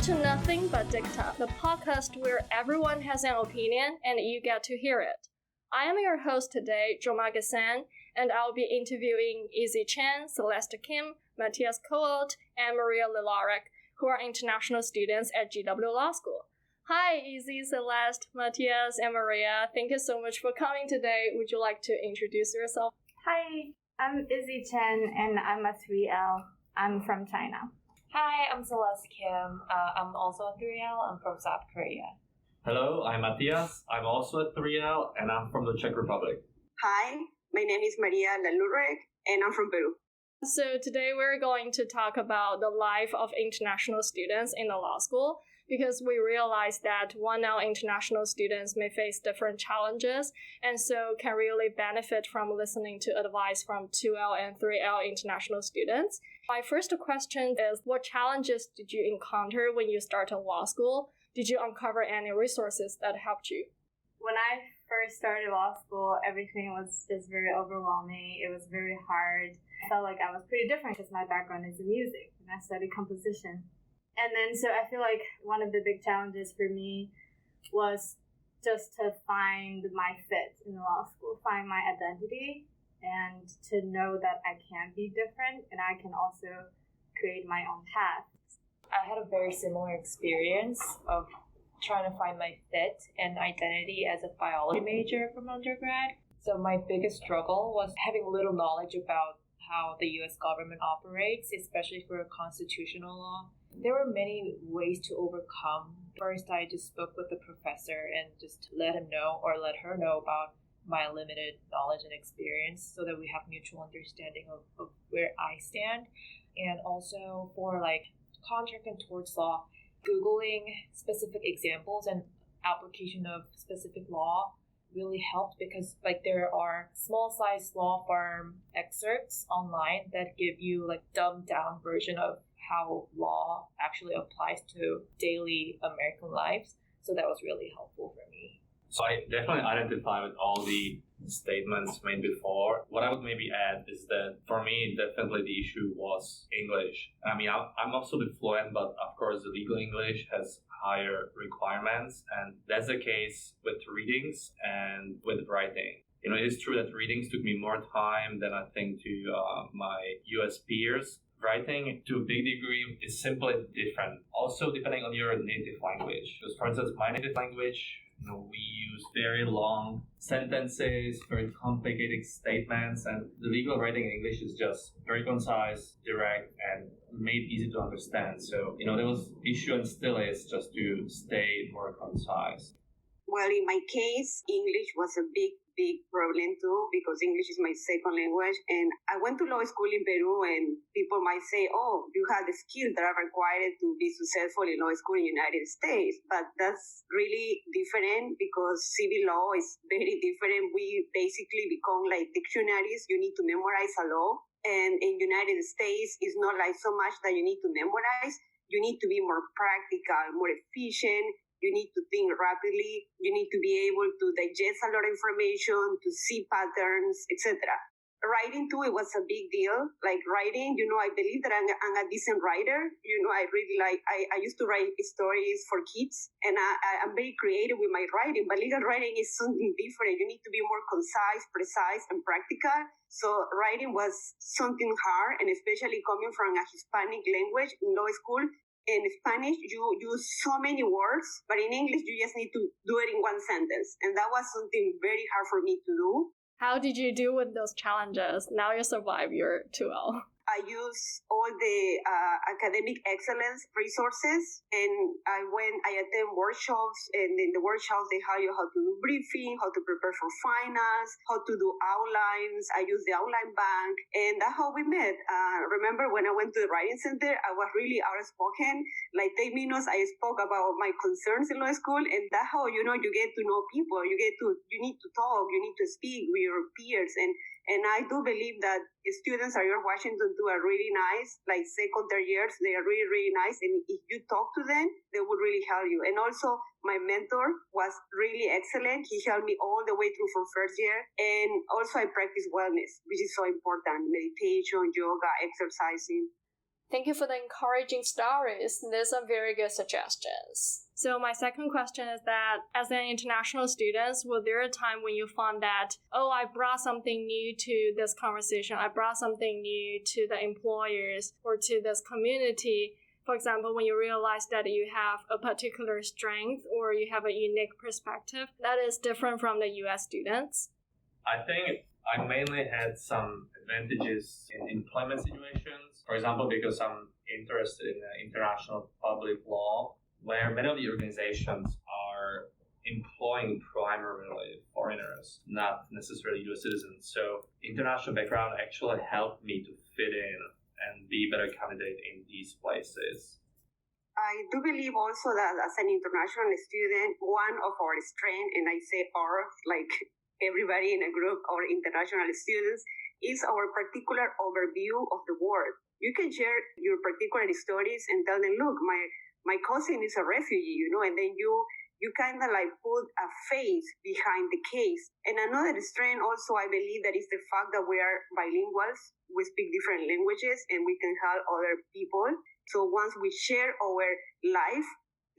to Nothing But Dicta, the podcast where everyone has an opinion and you get to hear it. I am your host today, Joma Gassan, and I'll be interviewing Izzy Chen, Celeste Kim, Matthias Kolt, and Maria Lilarek, who are international students at GW Law School. Hi, Izzy, Celeste, Matthias, and Maria. Thank you so much for coming today. Would you like to introduce yourself? Hi, I'm Izzy Chen, and I'm a 3L. I'm from China. Hi, I'm Celeste Kim. I'm also a 3L. I'm from South Korea. Hello, I'm Matthias. I'm also a 3L, and I'm from the Czech Republic. Hi, my name is Maria Lilarek, and I'm from Peru. So today we're going to talk about the life of international students in the law school, because we realize that 1L international students may face different challenges and so can really benefit from listening to advice from 2L and 3L international students. My first question is, what challenges did you encounter when you started law school? Did you uncover any resources that helped you? When I first started law school, everything was just very overwhelming. It was very hard. I felt like I was pretty different because my background is in music and I studied composition. And then so I feel like one of the big challenges for me was just to find my fit in law school, find my identity, and to know that I can be different and I can also create my own path. I had a very similar experience of trying to find my fit and identity as a biology major from undergrad. So my biggest struggle was having little knowledge about how the U.S. government operates, especially for constitutional law. There were many ways to overcome. First, I just spoke with the professor and just let him know or let her know about my limited knowledge and experience so that we have mutual understanding of where I stand. And also for contract and torts law, Googling specific examples and application of specific law really helped because there are small size law firm excerpts online that give you dumbed down version of how law actually applies to daily American lives. So that was really helpful for me. So I definitely identify with all the statements made before. What I would maybe add is that for me, definitely the issue was English. I mean, I'm absolutely fluent, but of course the legal English has higher requirements, and that's the case with readings and with writing. It is true that readings took me more time than I think to my US peers. Writing, to a big degree, is simply different. Also, depending on your native language. Because, for instance, my native language, we use very long sentences, very complicated statements, and the legal writing in English is just very concise, direct, and made easy to understand. So, there was issue and still is just to stay more concise. Well, in my case, English was a big problem too, because English is my second language. And I went to law school in Peru, and people might say, oh, you have the skills that are required to be successful in law school in the United States. But that's really different because civil law is very different. We basically become like dictionaries. You need to memorize a law. And in the United States, it's not like so much that you need to memorize. You need to be more practical, more efficient. You need to think rapidly. You need to be able to digest a lot of information, to see patterns, etc. Writing too, it was a big deal. Like writing, I believe that I'm a decent writer. I really I used to write stories for kids, and I'm very creative with my writing, but legal writing is something different. You need to be more concise, precise, and practical. So writing was something hard, and especially coming from a Hispanic language in law school. In Spanish, you use so many words, but in English, you just need to do it in one sentence. And that was something very hard for me to do. How did you deal with those challenges? Now you survive your 2L. I use all the academic excellence resources, and I attend workshops, and in the workshops they tell you how to do briefing, how to prepare for finals, how to do outlines. I use the outline bank, and that's how we met. Remember when I went to the writing center, I was really outspoken. Like 10 minutes, I spoke about my concerns in law school, and that's how you get to know people. You need to talk, you need to speak with your peers, and I do believe that students at George Washington too are really nice, like second, third years, they are really, really nice. And if you talk to them, they would really help you. And also, my mentor was really excellent. He helped me all the way through from first year. And also, I practice wellness, which is so important. Meditation, yoga, exercising. Thank you for the encouraging stories. These are very good suggestions. So my second question is that as an international student, was there a time when you found that, oh, I brought something new to this conversation, I brought something new to the employers or to this community? For example, when you realize that you have a particular strength or you have a unique perspective that is different from the US students? I think I mainly had some advantages in employment situations. For example, because I'm interested in international public law, where many of the organizations are employing primarily foreigners, not necessarily US citizens. So international background actually helped me to fit in and be a better candidate in these places. I do believe also that as an international student, one of our strengths, and I say our, like everybody in a group, our international students, is our particular overview of the world. You can share your particular stories and tell them, look, my cousin is a refugee, and then you kind of like put a face behind the case. And another strength also, I believe, that is the fact that we are bilinguals. We speak different languages and we can help other people. So once we share our life,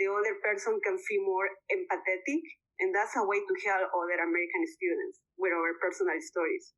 the other person can feel more empathetic. And that's a way to help other American students with our personal stories.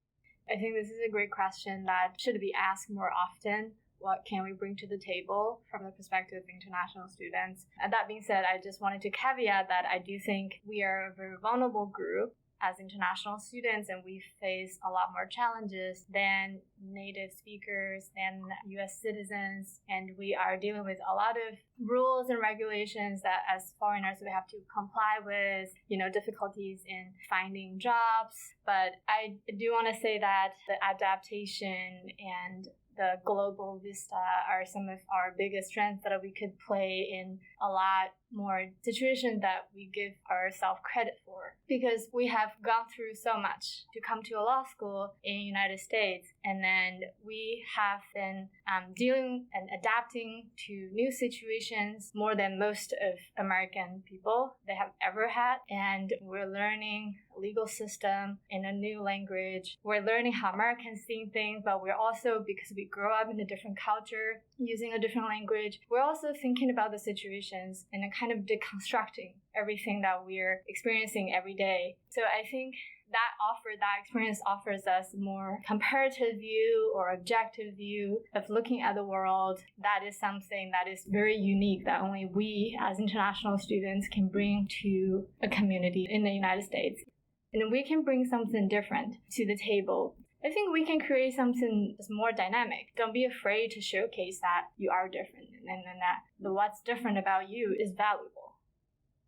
I think this is a great question that should be asked more often. What can we bring to the table from the perspective of international students? And that being said, I just wanted to caveat that I do think we are a very vulnerable group as international students, and we face a lot more challenges than native speakers and US citizens. And we are dealing with a lot of rules and regulations that as foreigners we have to comply with, difficulties in finding jobs. But I do want to say that the adaptation and the global vista are some of our biggest strengths that we could play in a lot more situations that we give ourselves credit for, because we have gone through so much to come to a law school in the United States, and then we have been dealing and adapting to new situations more than most of American people they have ever had, and we're learning legal system in a new language. We're learning how Americans see things, but we're also, because we grow up in a different culture, using a different language, we're also thinking about the situations and kind of deconstructing everything that we're experiencing every day. So I think that experience offers us more comparative view or objective view of looking at the world. That is something that is very unique that only we as international students can bring to a community in the United States. And we can bring something different to the table. I think we can create something that's more dynamic. Don't be afraid to showcase that you are different and that what's different about you is valuable.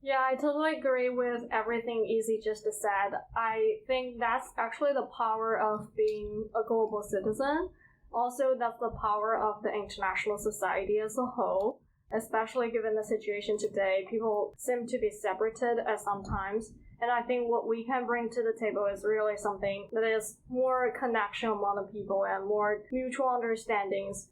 Yeah, I totally agree with everything Izzy just said. I think that's actually the power of being a global citizen. Also, that's the power of the international society as a whole, especially given the situation today. People seem to be separated at some times. And I think what we can bring to the table is really something that is more connection among the people and more mutual understandings.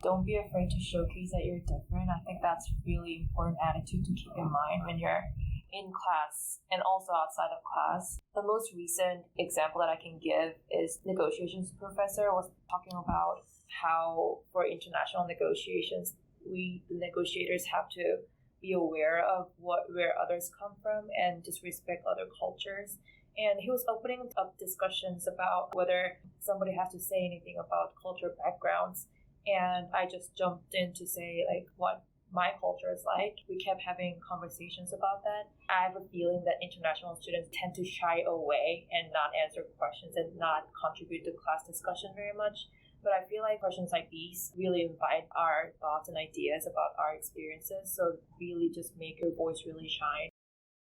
Don't be afraid to showcase that you're different. I think that's a really important attitude to keep in mind when you're in class and also outside of class. The most recent example that I can give is negotiations professor was talking about how for international negotiations, the negotiators have to be aware of where others come from and just respect other cultures. And he was opening up discussions about whether somebody has to say anything about cultural backgrounds. And I just jumped in to say what my culture is like. We kept having conversations about that. I have a feeling that international students tend to shy away and not answer questions and not contribute to class discussion very much. But I feel like questions like these really invite our thoughts and ideas about our experiences. So really just make your voice really shine.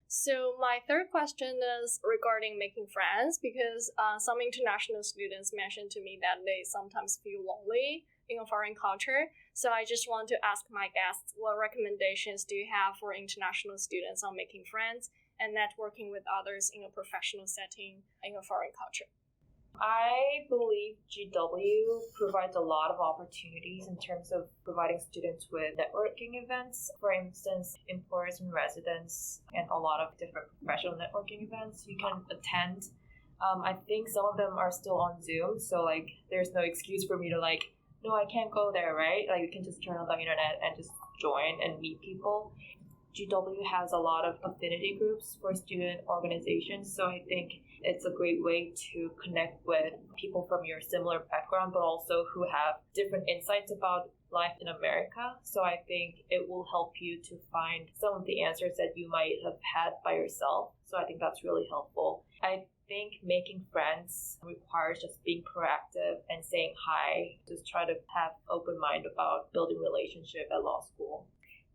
So my third question is regarding making friends, because some international students mentioned to me that they sometimes feel lonely in a foreign culture. So I just want to ask my guests, what recommendations do you have for international students on making friends and networking with others in a professional setting in a foreign culture? I believe GW provides a lot of opportunities in terms of providing students with networking events. For instance, employers and residents and a lot of different professional networking events you can attend. I think some of them are still on Zoom, so there's no excuse for me to no, I can't go there, right? Like, you can just turn on the internet and just join and meet people. GW has a lot of affinity groups for student organizations, so I think it's a great way to connect with people from your similar background, but also who have different insights about life in America. So I think it will help you to find some of the answers that you might have had by yourself. So I think that's really helpful. I think making friends requires just being proactive and saying hi. Just try to have open mind about building relationship at law school.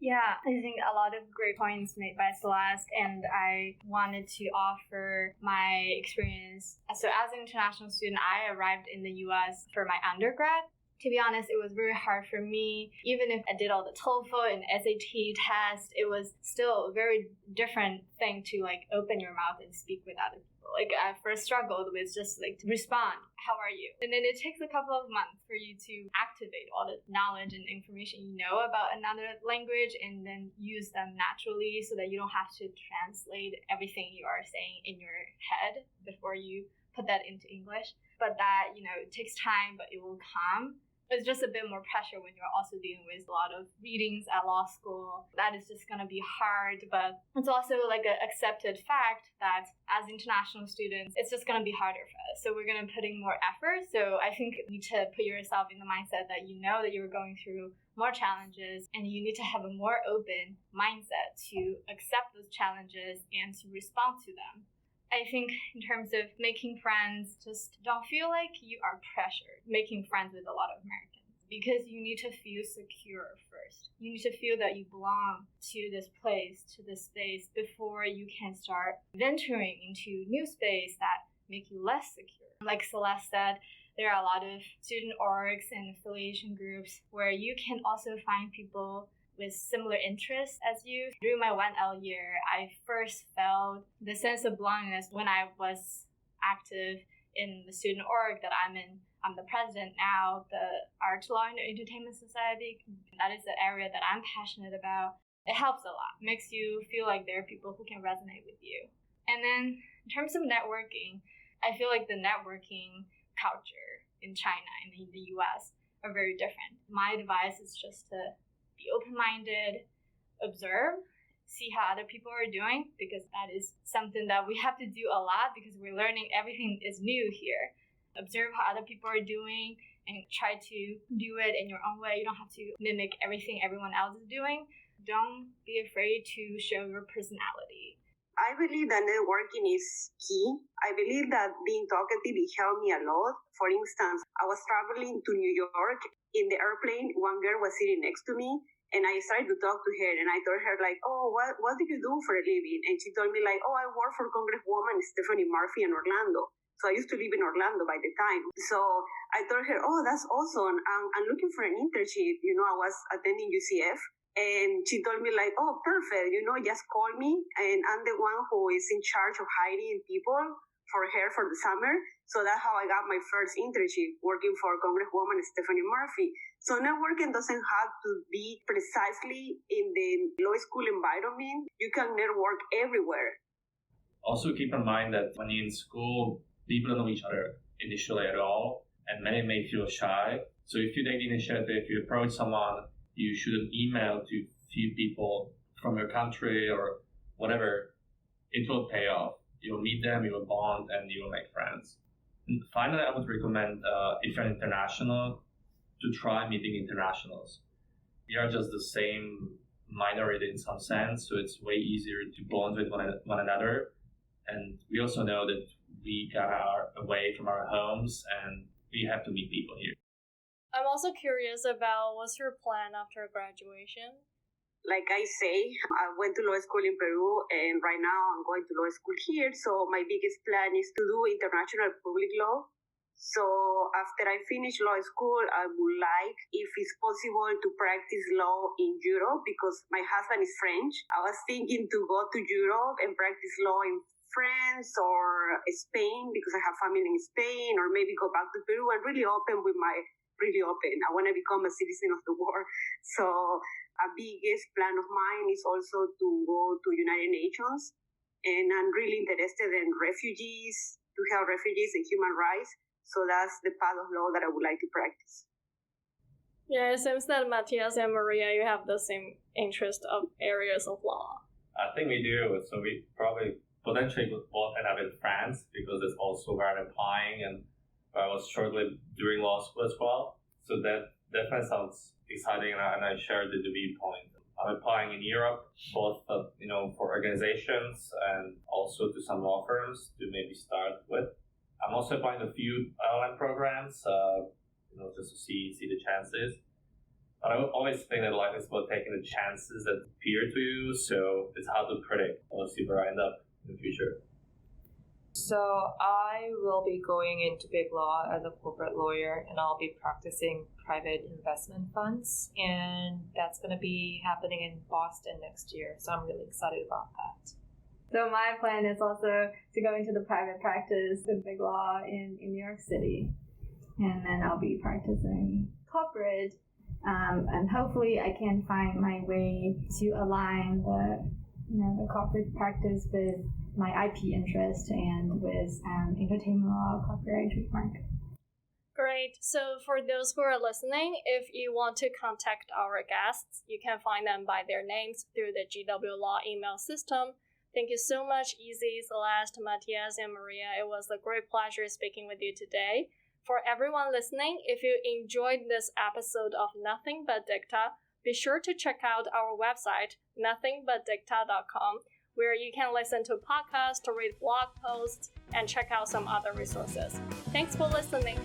Yeah, I think a lot of great points made by Celeste, and I wanted to offer my experience. So as an international student, I arrived in the US for my undergrad. To be honest, it was very hard for me. Even if I did all the TOEFL and SAT tests, it was still a very different thing to like open your mouth and speak with other people. Like I first struggled with just like to respond, how are you? And then it takes a couple of months for you to activate all the knowledge and information you know about another language and then use them naturally so that you don't have to translate everything you are saying in your head before you put that into English. But that, it takes time, but it will come. It's just a bit more pressure when you're also dealing with a lot of readings at law school. That is just going to be hard, but it's also like an accepted fact that as international students, it's just going to be harder for us. So we're going to put in more effort. So I think you need to put yourself in the mindset that you know that you're going through more challenges and you need to have a more open mindset to accept those challenges and to respond to them. I think in terms of making friends, just don't feel like you are pressured making friends with a lot of Americans because you need to feel secure first. You need to feel that you belong to this place, to this space before you can start venturing into new space that make you less secure. Like Celeste said, there are a lot of student orgs and affiliation groups where you can also find people with similar interests as you. Through my 1L year, I first felt the sense of belongingness when I was active in the student org that I'm in. I'm the president now, the Art, Law, and Entertainment Society. That is the area that I'm passionate about. It helps a lot. It makes you feel like there are people who can resonate with you. And then in terms of networking, I feel like the networking culture in China and in the US are very different. My advice is just to be open-minded, observe, see how other people are doing, because that is something that we have to do a lot because we're learning everything is new here. Observe how other people are doing and try to do it in your own way. You don't have to mimic everything everyone else is doing. Don't be afraid to show your personality. I believe that networking is key. I believe that being talkative, it helped me a lot. For instance, I was traveling to New York. In the airplane, one girl was sitting next to me, and I started to talk to her, and I told her, like, oh, what do you do for a living? And she told me, like, oh, I work for Congresswoman Stephanie Murphy in Orlando. So I used to live in Orlando by the time. So I told her, oh, that's awesome. I'm looking for an internship. I was attending UCF. And she told me, like, oh, perfect, just call me. And I'm the one who is in charge of hiring people for her for the summer. So that's how I got my first internship, working for Congresswoman Stephanie Murphy. So networking doesn't have to be precisely in the law school environment. You can network everywhere. Also keep in mind that when you're in school, people don't know each other initially at all, and many may feel shy. So if you take the initiative, if you approach someone, you should email to few people from your country or whatever. It will pay off. You will meet them, you will bond, and you will make friends. And finally, I would recommend, if you're international, to try meeting internationals. We are just the same minority in some sense, so it's way easier to bond with one another. And we also know that we got away from our homes and we have to meet people here. I'm also curious about what's your plan after graduation? Like I say, I went to law school in Peru, and right now I'm going to law school here. So my biggest plan is to do international public law. So after I finish law school, I would like, if it's possible, to practice law in Europe because my husband is French. I was thinking to go to Europe and practice law in France or Spain because I have family in Spain, or maybe go back to Peru. I'm really open. I want to become a citizen of the world. So a biggest plan of mine is also to go to United Nations. And I'm really interested in refugees, to help refugees and human rights. So that's the path of law that I would like to practice. Yeah, it seems that Matthias and Maria, you have the same interest of areas of law. I think we do. So we probably potentially both end up in France because it's also where I'm applying, and I was shortly doing law school as well. So that definitely sounds exciting, and I share the viewpoint. I'm applying in Europe, both for organizations and also to some law firms to maybe start with. I'm also applying a few LLM programs, just to see the chances. But I always think that life is about taking the chances that appear to you, so it's hard to predict. We'll see where I end up in the future. So I will be going into big law as a corporate lawyer, and I'll be practicing private investment funds, and that's going to be happening in Boston next year. So I'm really excited about that. So my plan is also to go into the private practice with big law in New York City, and then I'll be practicing corporate, and hopefully I can find my way to align the corporate practice with my IP interest and with entertainment law, copyright, trademark. Great. So for those who are listening, if you want to contact our guests, you can find them by their names through the GW Law email system. Thank you so much, Easy, Celeste, Matthias, and Maria. It was a great pleasure speaking with you today. For everyone listening, if you enjoyed this episode of Nothing But Dicta, be sure to check out our website, nothingbutdicta.com, where you can listen to podcasts, read blog posts, and check out some other resources. Thanks for listening.